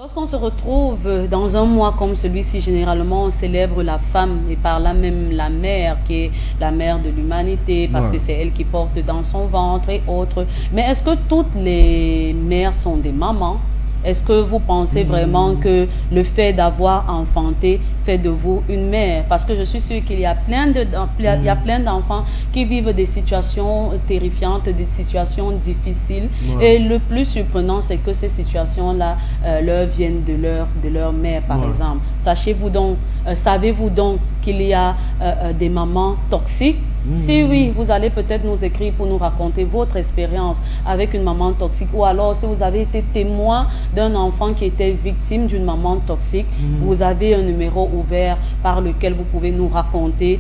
Lorsqu'on se retrouve dans un mois comme celui-ci, généralement on célèbre la femme et par là même la mère qui est la mère de l'humanité parce que c'est elle qui porte dans son ventre et autres. Mais est-ce que toutes les mères sont des mamans? Est-ce que vous pensez vraiment que le fait d'avoir enfanté fait de vous une mère? Parce que je suis sûre qu'il y a plein d'enfants qui vivent des situations terrifiantes, des situations difficiles. Et le plus surprenant, c'est que ces situations-là leur viennent de leur mère, par exemple. Savez-vous donc qu'il y a des mamans toxiques? Si oui, vous allez peut-être nous écrire pour nous raconter votre expérience avec une maman toxique, ou alors si vous avez été témoin d'un enfant qui était victime d'une maman toxique, vous avez un numéro ouvert par lequel vous pouvez nous raconter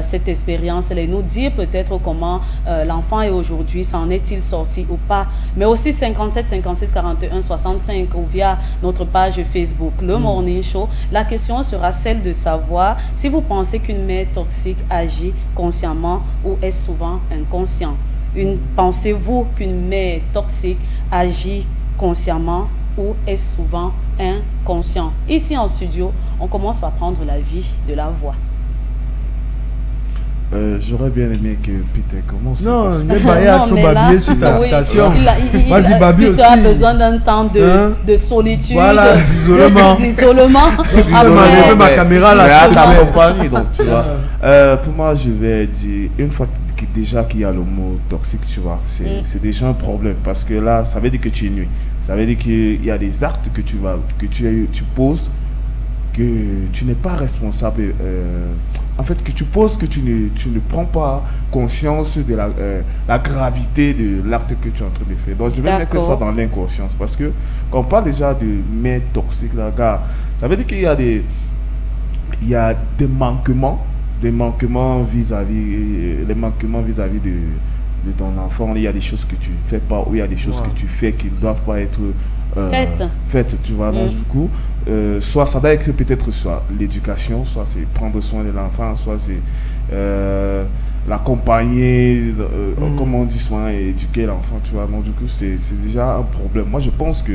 cette expérience et nous dire peut-être comment l'enfant est aujourd'hui, s'en est-il sorti ou pas. Mais aussi 57 56 41 65 ou via notre page Facebook, Le Morning Show. La question sera celle de savoir si vous pensez qu'une mère toxique agit consciemment ou est souvent inconscient. Pensez-vous qu'une mère toxique agit consciemment ou est souvent inconscient? Ici en studio, on commence par prendre l'avis de la voix. J'aurais bien aimé que Peter commence. Non, mais il y a trop babillé sur ta citation. Vas-y, Babi aussi. Tu as besoin d'un temps de solitude, voilà, d'isolement. Ma caméra là, donc tu vois. Pour moi, je vais dire, une fois déjà qu'il y a le mot toxique, tu vois, c'est déjà un problème. Parce que là, ça veut dire que tu es nu. Ça veut dire qu'il y a des actes que tu poses, que tu n'es pas responsable. En fait, que tu poses, que tu ne prends pas conscience de la gravité de l'acte que tu es en train de faire. Donc, je vais mettre ça dans l'inconscience. Parce que, quand on parle déjà de mère toxique, là, gars, ça veut dire qu'il y a des manquements vis-à-vis de ton enfant. Il y a des choses que tu ne fais pas, ou il y a des choses que tu fais qui ne doivent pas être faites, tu vois. Donc, du coup, soit ça doit être peut-être soit l'éducation, soit c'est prendre soin de l'enfant, soit c'est l'accompagner, comme on dit, soin et éduquer l'enfant, tu vois. Donc, du coup, c'est déjà un problème. Moi, je pense que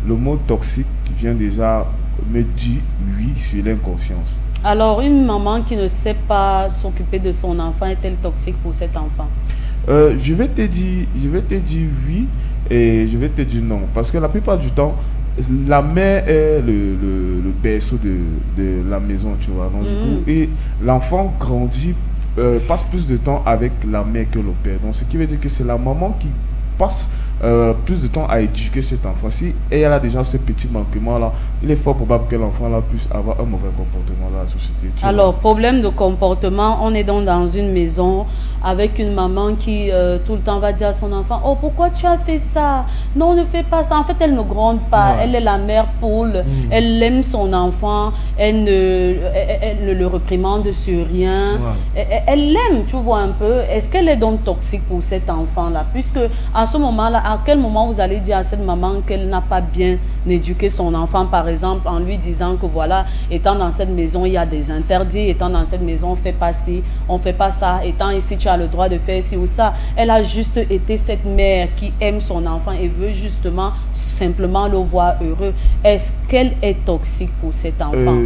le mot toxique vient déjà me dire oui sur l'inconscience. Alors, une maman qui ne sait pas s'occuper de son enfant, est-elle toxique pour cet enfant? Je vais te dire oui et je vais te dire non. Parce que la plupart du temps, la mère est le berceau de la maison, tu vois. Donc, du coup, et l'enfant grandit, passe plus de temps avec la mère que le père. Donc, ce qui veut dire que c'est la maman qui passe plus de temps à éduquer cet enfant. Si elle a déjà ce petit manquement là, il est fort probable que l'enfant là puisse avoir un mauvais comportement dans la société. Alors, problème de comportement, on est donc dans une maison avec une maman qui tout le temps va dire à son enfant: oh, pourquoi tu as fait ça? Non, ne fais pas ça. En fait, elle ne gronde pas, elle est la mère poule, elle aime son enfant, elle ne le réprimande sur rien, elle l'aime, tu vois un peu. Est-ce qu'elle est donc toxique pour cet enfant là? Puisque à ce moment là, à quel moment vous allez dire à cette maman qu'elle n'a pas bien éduqué son enfant, par exemple, en lui disant que voilà, étant dans cette maison, il y a des interdits, étant dans cette maison, on ne fait pas ci, on ne fait pas ça, étant ici, tu as le droit de faire ci ou ça. Elle a juste été cette mère qui aime son enfant et veut justement simplement le voir heureux. Est-ce qu'elle est toxique pour cet enfant?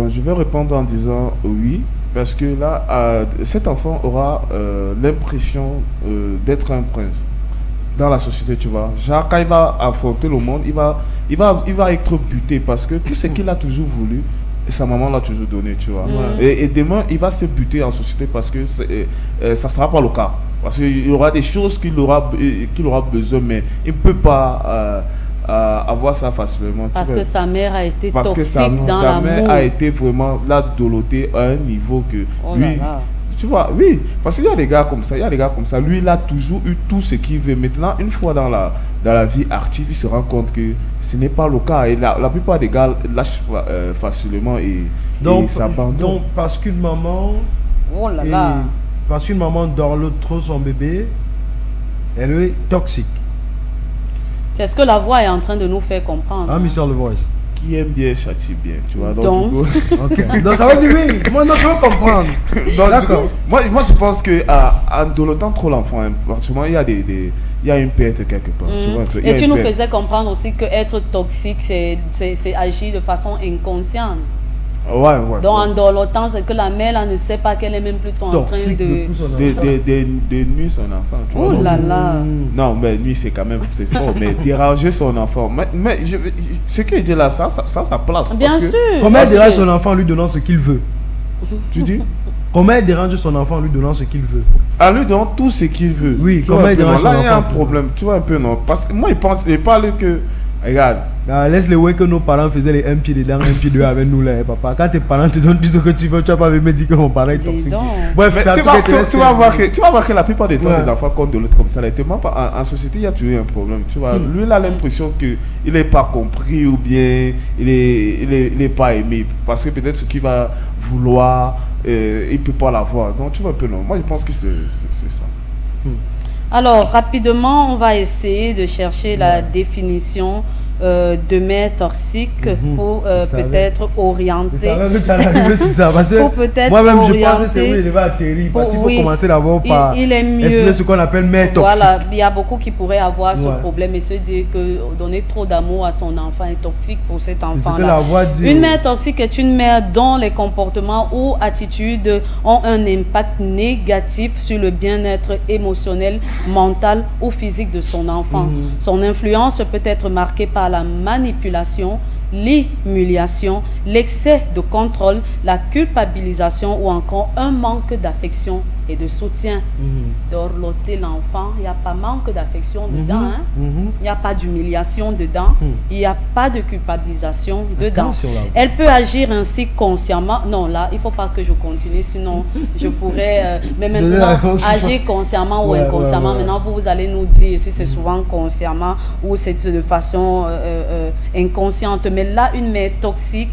Je vais répondre en disant oui. Parce que là, cet enfant aura l'impression d'être un prince dans la société, tu vois. Genre, quand il va affronter le monde, il va être buté parce que tout ce qu'il a toujours voulu, sa maman l'a toujours donné, tu vois. Et demain, il va se buter en société parce que ça ne sera pas le cas. Parce qu'il y aura des choses qu'il aura besoin, mais il ne peut pas avoir ça facilement. Parce que sa mère a été toxique dans l'amour. Sa mère a été vraiment là doloté à un niveau que lui... Tu vois, oui, parce qu'il y a des gars comme ça, lui, il a toujours eu tout ce qu'il veut. Maintenant, une fois dans la vie active, il se rend compte que ce n'est pas le cas. Et la plupart des gars lâchent facilement et s'abandonnent. Donc, parce qu'une maman... Parce qu'une maman dort trop son bébé, elle est toxique. C'est ce que la voix est en train de nous faire comprendre. Ah, Mr. Le Voice. qui aime bien châtie bien, tu vois. Donc, du coup, Ok. Donc ça veut dire oui. Moi, non, je veux comprendre. D'accord. Moi, je pense que en dolotant trop l'enfant, hein, franchement, il y a une perte quelque part. Tu vois, il y a et tu une nous perte. faisais comprendre aussi que être toxique, c'est agir de façon inconsciente. Ouais. Donc en dolotant, c'est que la mère là, ne sait pas qu'elle est même plutôt en train Toxique de... depuis son enfant. De nuire son enfant. Tu vois, Oh donc, là là. non, mais lui, c'est quand même, c'est fort, mais déranger son enfant. Mais ce qu'il dit là, ça place. Bien parce que- sûr. Comment elle parce dérange que- son enfant en lui donnant ce qu'il veut? Tu dis Comment elle dérange son enfant en lui donnant ce qu'il veut? à lui donne tout ce qu'il veut. Oui, Tu comment vois un il peu, dérange non, là, son il y a un enfant. problème. Tu vois un peu, non. Parce que moi, il parle que. Regarde. Ah, laisse-les voir que nos parents faisaient les un pied dedans, un pied dehors avec nous là, hein, papa. Quand tes parents te donnent tout ce que tu veux, tu vas pas me dire que mon parent est Dis toxique. donc. Bref, Mais en tu tout cas, vas, te laisse- tu vas voir que la plupart des temps, Ouais. les enfants comptent de l'autre comme ça. Là, en société, il y a toujours un problème. Tu vois, lui, il a l'impression qu'il n'est pas compris ou bien il est pas aimé. Parce que peut-être ce qu'il va vouloir, il ne peut pas l'avoir. Donc, tu vois un peu, non. Moi, je pense que c'est ça. Alors, rapidement, on va essayer de chercher la définition de mère toxique pour Je savais. peut-être Je orienter. savais que tu allais arriver sur ça. Parce que Pour peut-être moi-même, je pense que orienter- c'est où il va atterrir. Parce qu'il faut Oui. commencer d'abord par Il est mieux. expliquer ce qu'on appelle mère toxique. Voilà, il y a beaucoup qui pourraient avoir ce Ouais. problème et se dire que donner trop d'amour à son enfant est toxique pour cet C'est ce que enfant-là. la voix dit. Une mère toxique est une mère dont les comportements ou attitudes ont un impact négatif sur le bien-être émotionnel, mental ou physique de son enfant. Son influence peut être marquée par la manipulation, l'humiliation, l'excès de contrôle, la culpabilisation ou encore un manque d'affection et de soutien. Dorloter l'enfant, il n'y a pas manque d'affection dedans, hein? Il n'y a pas d'humiliation dedans, il n'y a pas de culpabilisation dedans. Attention, là. Elle peut agir ainsi consciemment. Non, là, il ne faut pas que je continue, sinon je pourrais... mais Donner la maintenant, réponse. agir consciemment ou Ouais, inconsciemment, ouais, ouais. maintenant vous allez nous dire si c'est souvent consciemment ou c'est de façon inconsciente. Mais là, une mère toxique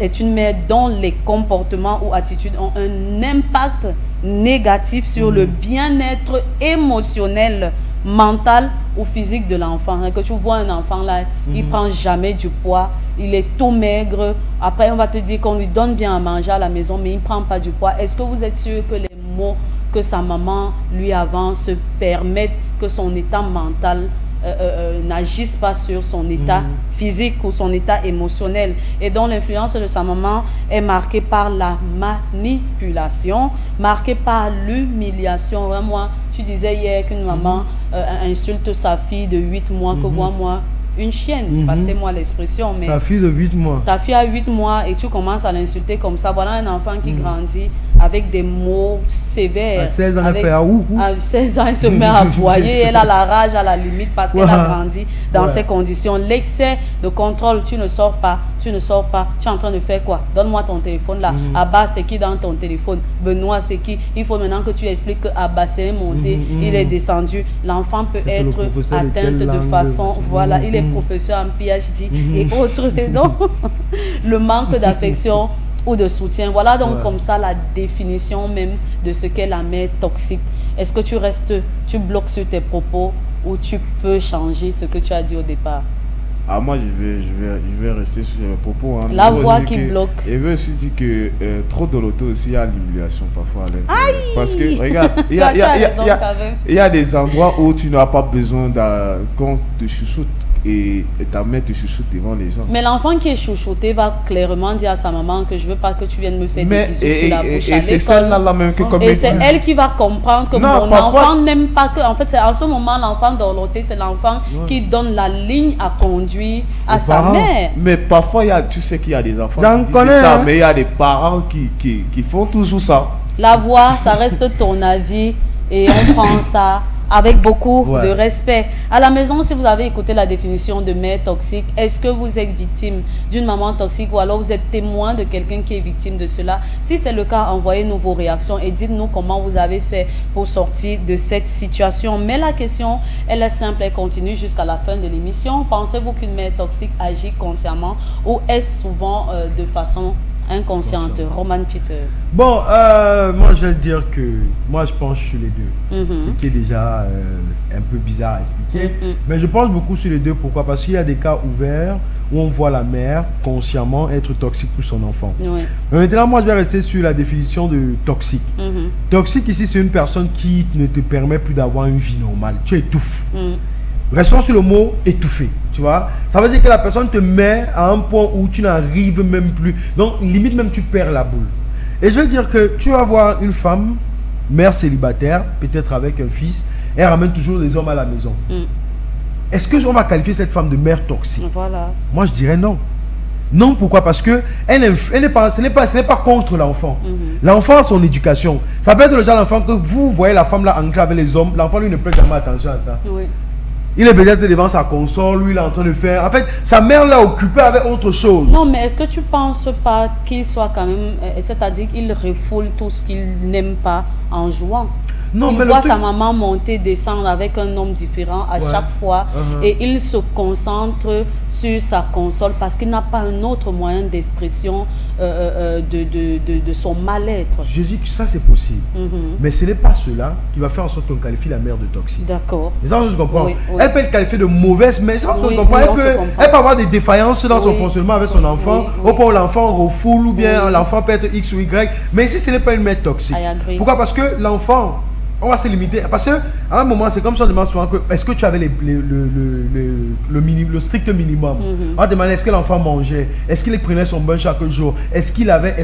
est une mère dont les comportements ou attitudes ont un impact négatif sur le bien-être émotionnel, mental ou physique de l'enfant. Que tu vois un enfant là, il prend jamais du poids, il est tout maigre. Après, on va te dire qu'on lui donne bien à manger à la maison, mais il ne prend pas du poids. Est-ce que vous êtes sûr que les mots que sa maman lui avance permettent que son état mental n'agissent pas sur son état physique ou son état émotionnel, et dont l'influence de sa maman est marquée par la manipulation, marquée par l'humiliation. Moi, tu disais hier qu'une maman insulte sa fille de 8 mois, que vois-moi une chienne, passez-moi l'expression, mais Ta fille de 8 mois. ta fille a 8 mois et tu commences à l'insulter comme ça. Voilà un enfant qui grandit avec des mots sévères. À 16 ans, elle avec- fait ouh. à 16 ans, elle se met à aboyer, elle a la rage à la limite parce qu'elle a Ouais. grandi dans Ouais. ces conditions. L'excès de contrôle, tu ne sors pas, tu es en train de faire quoi? Donne-moi ton téléphone là. Abba, c'est qui dans ton téléphone? Benoît, c'est qui? Il faut maintenant que tu expliques que Abba, c'est monté, il est descendu. L'enfant peut C'est le être professeur de atteinte quelle de langue? façon, voilà, il est professeur en PhD et autres. Et donc, le manque d'affection ou de soutien. Voilà donc Ouais. comme ça la définition même de ce qu'est la mère toxique. Est-ce que tu bloques sur tes propos ou tu peux changer ce que tu as dit au départ? Ah, moi, je vais rester sur mes propos. Hein. La Je veux voix aussi qui bloque. Je veux aussi dire que trop de l'auto aussi, il y a l'humiliation parfois à l'intérieur. Parce que, regarde, Tu as raison quand même. il y a des endroits où tu n'as pas besoin qu'on te chouchoute et ta mère te chouchoute devant les gens. Mais l'enfant qui est chouchouté va clairement dire à sa maman que je veux pas que tu viennes me faire des bisous sur la bouche à et c'est l'école. celle-là même que comme Et c'est elle qui va comprendre que Non, mon parfois- enfant n'aime pas que... En fait, c'est en ce moment, l'enfant dorloté, c'est l'enfant qui donne la ligne à conduire à Aux sa parents. mère. Mais parfois, tu sais qu'il y a des enfants J'en qui disent connais, ça, hein. mais il y a des parents qui font toujours ça. La voix, ça reste ton avis et on prend ça avec beaucoup Ouais. de respect. À la maison, si vous avez écouté la définition de mère toxique, est-ce que vous êtes victime d'une maman toxique ou alors vous êtes témoin de quelqu'un qui est victime de cela? Si c'est le cas, envoyez-nous vos réactions et dites-nous comment vous avez fait pour sortir de cette situation. Mais la question, elle est simple, elle continue jusqu'à la fin de l'émission. Pensez-vous qu'une mère toxique agit consciemment ou est-ce souvent de façon Inconsciente, Roman Peter. Bon, moi je vais dire que moi je penche sur les deux. Ce qui est déjà un peu bizarre à expliquer. Mais je pense beaucoup sur les deux. Pourquoi? Parce qu'il y a des cas ouverts où on voit la mère consciemment être toxique pour son enfant. Oui. Mais maintenant, moi je vais rester sur la définition de toxique. Toxique ici, c'est une personne qui ne te permet plus d'avoir une vie normale. Tu étouffes. Restons sur le mot étouffé, tu vois. Ça veut dire que la personne te met à un point où tu n'arrives même plus. Donc, limite même, tu perds la boule. Et je veux dire que tu vas voir une femme, mère célibataire, peut-être avec un fils, elle ramène toujours des hommes à la maison. Est-ce qu'on va qualifier cette femme de mère toxique? Voilà. Moi, je dirais non. Non, pourquoi? Parce que ce n'est pas contre l'enfant. L'enfant a son éducation. Ça peut être le genre d'enfant que vous voyez la femme là ancrée avec les hommes, l'enfant lui ne prête jamais attention à ça. Oui. Il est peut-être devant sa console, lui il est en train de faire... En fait, sa mère l'a occupé avec autre chose. Non, mais est-ce que tu ne penses pas qu'il soit quand même... C'est-à-dire qu'il refoule tout ce qu'il n'aime pas en jouant? Non, il voit sa maman monter, descendre avec un homme différent à chaque fois et il se concentre sur sa console parce qu'il n'a pas un autre moyen d'expression de son mal-être. Je dis que ça c'est possible, mais ce n'est pas cela qui va faire en sorte qu'on qualifie la mère de toxique. D'accord. Ça, je comprends. Elle peut être qualifiée de mauvaise, mais ça, je comprends. Elle peut avoir des défaillances dans son fonctionnement avec son enfant, ou pour l'enfant refoule, ou bien l'enfant peut être X ou Y, mais ici ce n'est pas une mère toxique. Pourquoi? Parce que l'enfant... On va se limiter. Parce qu'à un moment, c'est comme ça, on demande souvent que est-ce que tu avais le strict minimum. On va demander est-ce que l'enfant mangeait, est-ce qu'il prenait son bain chaque jour, est-ce qu'il avait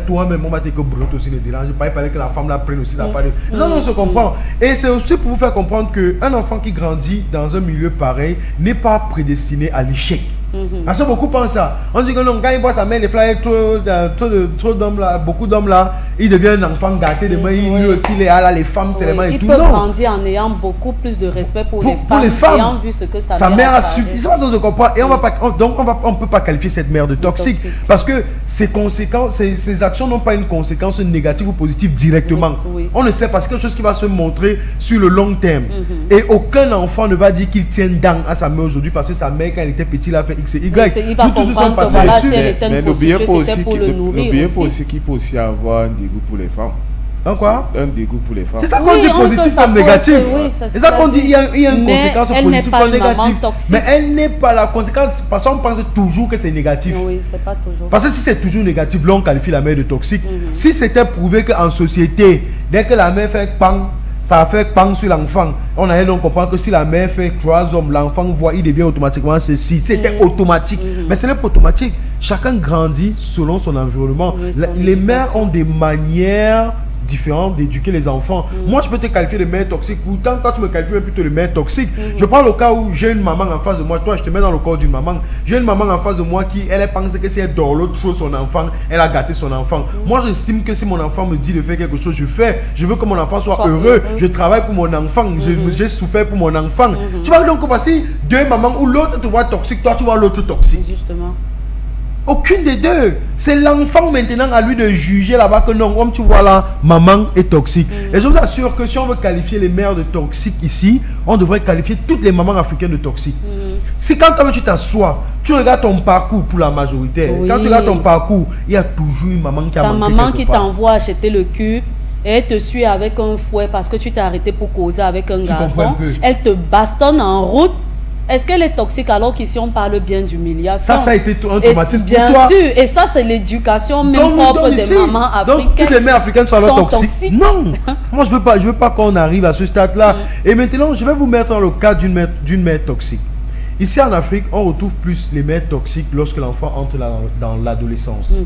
toi-même, on va dire que brut aussi le dérange. Il fallait que la femme la prenne aussi la part de... Ça, on se comprend. Et c'est aussi pour vous faire comprendre qu'un enfant qui grandit dans un milieu pareil n'est pas prédestiné à l'échec. Parce que beaucoup pensent ça. On dit que non, quand il voit sa mère, les fleurs, trop d'hommes là, beaucoup d'hommes là, il devient un enfant gâté demain, lui aussi, les femmes, c'est les mains et tout. Il peut grandir en ayant beaucoup plus de respect pour les femmes. Ayant vu ce que sa mère a subi. Ça, on se comprend. Et on ne peut pas qualifier cette mère de toxique. Parce que ses actions n'ont pas une conséquence négative ou positive directement. On ne sait pas, c'est quelque chose qui va se montrer sur le long terme. Et aucun enfant ne va dire qu'il tient dans à sa mère aujourd'hui parce que sa mère, quand elle était petite, elle a fait X et Y. Il va comprendre que voilà, si elle était une prostituée, c'était pour le nourrir. N'oubliez pas aussi qu'il peut aussi avoir un dégoût pour les femmes. Un dégoût pour les femmes. C'est ça qu'on dit positif comme négatif. C'est ça qu'on dit, il y a une conséquence positive comme négative. Mais elle n'est pas la conséquence, parce qu'on pense toujours que c'est négatif. Oui, c'est pas toujours. Parce que si c'est toujours négatif, là on qualifie la mère de toxique. Si c'était prouvé qu'en société, dès que la mère fait pang, ça fait pang sur l'enfant. On allait donc comprendre que si la mère fait 3 hommes, l'enfant voit, il devient automatiquement ceci. C'était automatique. Mais ce n'est pas automatique. Chacun grandit selon son environnement. Les mères ont des manières différentes d'éduquer les enfants. Moi, je peux te qualifier de mère toxique. Pourtant, toi, tu me qualifies plutôt de mère toxique. Je prends le cas où j'ai une maman en face de moi. Toi, je te mets dans le corps d'une maman. J'ai une maman en face de moi qui, elle pense que si elle dort l'autre chose son enfant, elle a gâté son enfant. Moi, j'estime que si mon enfant me dit de faire quelque chose, je fais. Je veux que mon enfant soit heureux. Je travaille pour mon enfant. J'ai souffert pour mon enfant. Tu vois, donc, voici 2 mamans où l'autre te voit toxique, toi, tu vois l'autre toxique. Justement. Aucune des deux. C'est l'enfant maintenant à lui de juger là-bas que non, comme tu vois là, maman est toxique. Et je vous assure que si on veut qualifier les mères de toxiques ici, on devrait qualifier toutes les mamans africaines de toxiques. Si quand tu t'assois, tu regardes ton parcours pour la majorité, quand tu regardes ton parcours, il y a toujours une maman qui a manqué. Ta maman qui t'envoie acheter le cube et elle te suit avec un fouet parce que tu t'es arrêté pour causer avec un garçon. Elle te bastonne en route. Est-ce qu'elle est toxique alors qu'ici on parle bien d'humiliation? Ça a été un traumatisme pour toi. Bien sûr, et ça c'est l'éducation même propre des mamans africaines. Donc toutes les mères africaines sont alors toxiques? Non. Moi je veux pas qu'on arrive à ce stade-là. Et maintenant je vais vous mettre dans le cas d'une mère toxique. Ici en Afrique, on retrouve plus les mères toxiques lorsque l'enfant entre dans l'adolescence.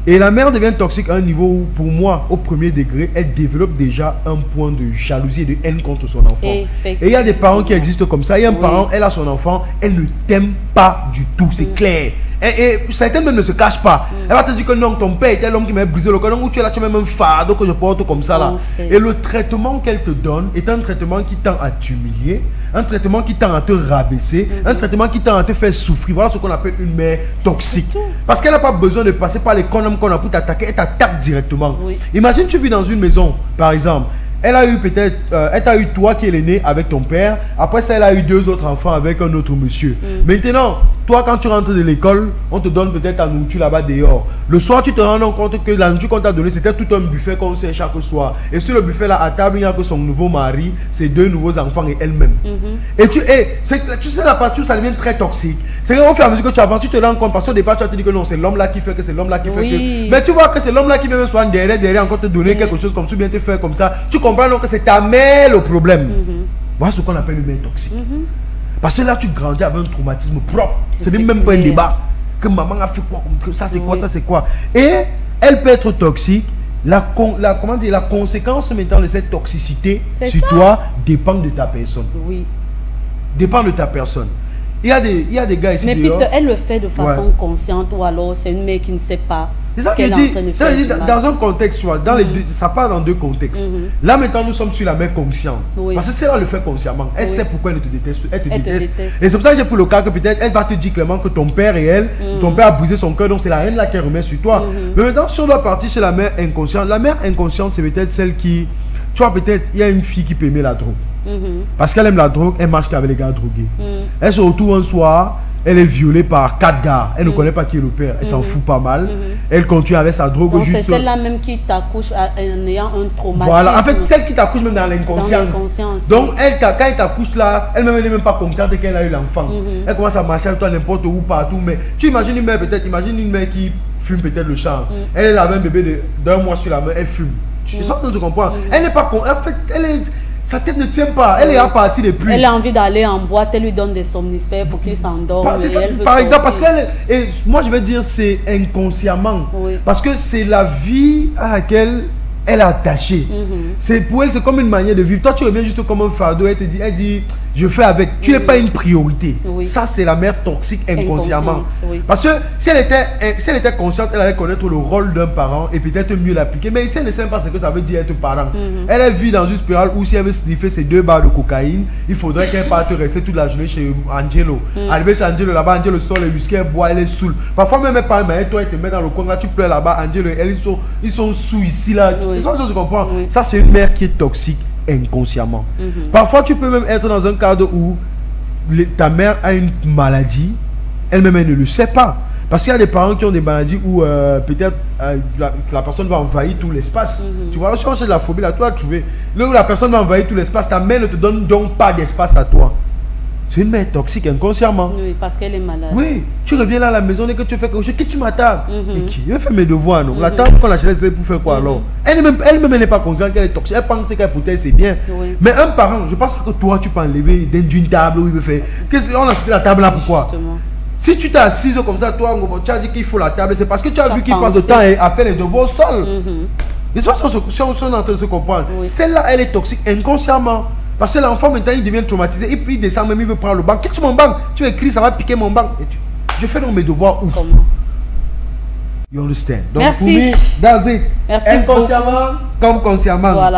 Et la mère devient toxique à un niveau où, pour moi, au premier degré, elle développe déjà un point de jalousie et de haine contre son enfant. Et il y a des parents qui existent comme ça. Il y a un parent, elle a son enfant, elle ne t'aime pas du tout, c'est clair. Et certaines même ne se cachent pas. Elle va te dire que non, ton père était l'homme qui m'a brisé le cœur. Donc, où tu es là, tu as même un fardeau que je porte comme ça là. Et le traitement qu'elle te donne est un traitement qui tend à t'humilier, un traitement qui tend à te rabaisser, un traitement qui tend à te faire souffrir. Voilà ce qu'on appelle une mère toxique. Parce qu'elle n'a pas besoin de passer par les condoms qu'on a pour t'attaquer, elle t'attaque directement. Imagine, tu vis dans une maison, par exemple. Elle a eu peut-être, elle t'a eu toi qui es l'aîné avec ton père. Après ça, elle a eu 2 autres enfants avec un autre monsieur. Maintenant, toi, quand tu rentres de l'école, on te donne peut-être ta nourriture là-bas dehors. Le soir, tu te rends compte que la nourriture qu'on t'a donnée, c'était tout un buffet qu'on sait chaque soir. Et sur le buffet là, à table, il n'y a que son nouveau mari, ses 2 nouveaux enfants et elle-même. Et tu sais, la partie où ça devient très toxique. C'est qu'au fur et à mesure que tu avances, tu te rends compte, parce qu'au départ, tu as te dit que non, c'est l'homme là qui fait, que c'est l'homme là qui fait que. Mais tu vois que c'est l'homme là qui vient même souvent derrière encore te donner quelque chose comme ça, bien te faire comme ça. Tu comprends donc que c'est ta mère le problème. Voilà ce qu'on appelle une mère toxique. Parce que là, tu grandis avec un traumatisme propre. C'est même pas un débat. Que maman a fait quoi, que ça c'est quoi, ça c'est quoi. Et elle peut être toxique. Comment dire, la conséquence maintenant de cette toxicité sur toi dépend de ta personne. Oui. Dépend de ta personne. Il y a des gars ici. Mais puis elle le fait de façon consciente ou alors c'est une mère qui ne sait pas. C'est ça que je dis, dans un contexte, tu vois, dans les deux, ça part dans 2 contextes. Là maintenant nous sommes sur la mère consciente. Parce que c'est elle le fait consciemment. Elle sait pourquoi elle te déteste. Elle te déteste. Et c'est pour ça que j'ai pris le cas que peut-être elle va te dire clairement que ton père et elle, ton père a brisé son cœur, donc c'est la reine là qui remet sur toi. Mais maintenant, si on doit partir chez la mère inconsciente, la mère inconsciente c'est peut-être celle qui, tu vois, peut-être il y a une fille qui peut aimer la drogue. Parce qu'elle aime la drogue, elle marche qu'avec les gars drogués. Elle se retrouve un soir, elle est violée par 4 gars. Elle ne connaît pas qui est le père. Elle s'en fout pas mal. Elle continue avec sa drogue. C'est celle-là même qui t'accouche en ayant un traumatisme. Voilà, en fait, celle qui t'accouche même dans l'inconscience. Donc, quand elle t'accouche là, elle-même n'est même pas consciente qu'elle a eu l'enfant. Elle commence à marcher avec toi n'importe où, partout. Mais tu imagines une mère, peut-être, imagine une mère qui fume peut-être le champ. Elle a un bébé d'1 mois sur la main, elle fume. Tu sens que tu comprends. Elle n'est pas. En fait, sa tête ne tient pas, elle est à partir depuis. Elle a envie d'aller en boîte, elle lui donne des somnifères pour qu'il s'endorme. Par exemple, parce qu'elle, et moi je vais dire c'est inconsciemment. Parce que c'est la vie à laquelle elle est attachée. C'est pour elle, c'est comme une manière de vivre. Toi, tu reviens juste comme un fardeau. Elle dit, je fais avec. Tu n'es pas une priorité. Ça, c'est la mère toxique inconsciemment. Parce que si elle était consciente, elle allait connaître le rôle d'un parent et peut-être mieux l'appliquer. Mais ici, elle ne sait pas ce que ça veut dire être parent. Elle vit dans une spirale où si elle veut sniffer ses 2 barres de cocaïne, il faudrait qu'elle parte rester toute la journée chez Angelo. Arrivé chez Angelo, là-bas, Angelo sort le whisky, elle boit, elle est saoule. Parfois, même pas, mais toi, elle te met dans le coin, là, tu pleures là-bas, Angelo, elle, ils sont sous ici, là. Ça, je comprends. Ça, c'est une mère qui est toxique inconsciemment. Parfois, tu peux même être dans un cadre où ta mère a une maladie, elle-même elle ne le sait pas. Parce qu'il y a des parents qui ont des maladies où peut-être la personne va envahir tout l'espace. Tu vois, si on cherche de la phobie, là, tu vas trouver. Là où la personne va envahir tout l'espace, ta mère ne te donne donc pas d'espace à toi. C'est une mère toxique inconsciemment. Oui, parce qu'elle est malade. Oui, tu reviens là à la maison et que tu fais quelque chose, que tu m'attends. Mais qui? Je vais faire mes devoirs, non? La table qu'on la laisse pour faire quoi alors? Elle-même n'est pas consciente qu'elle est toxique. Elle pense qu'elle pour elle c'est bien. Mais un parent, je pense que toi tu peux enlever d'une table où il veut faire. On a acheté la table là pourquoi? Justement. Si tu t'es assise comme ça, toi, tu as dit qu'il faut la table, c'est parce que tu as vu qu'il passe de temps à faire les devoirs seul. Et c'est pas si on est en train de se comprendre. Celle-là, elle est toxique inconsciemment. Parce que l'enfant maintenant il devient traumatisé et puis il descend même, il veut prendre le banc. Quitte mon banc, tu écris, ça va piquer mon banc. Je fais donc mes devoirs où? Comment? You understand? Donc merci. Pour moi, that's it. Merci inconsciemment beaucoup. Comme consciemment. Voilà.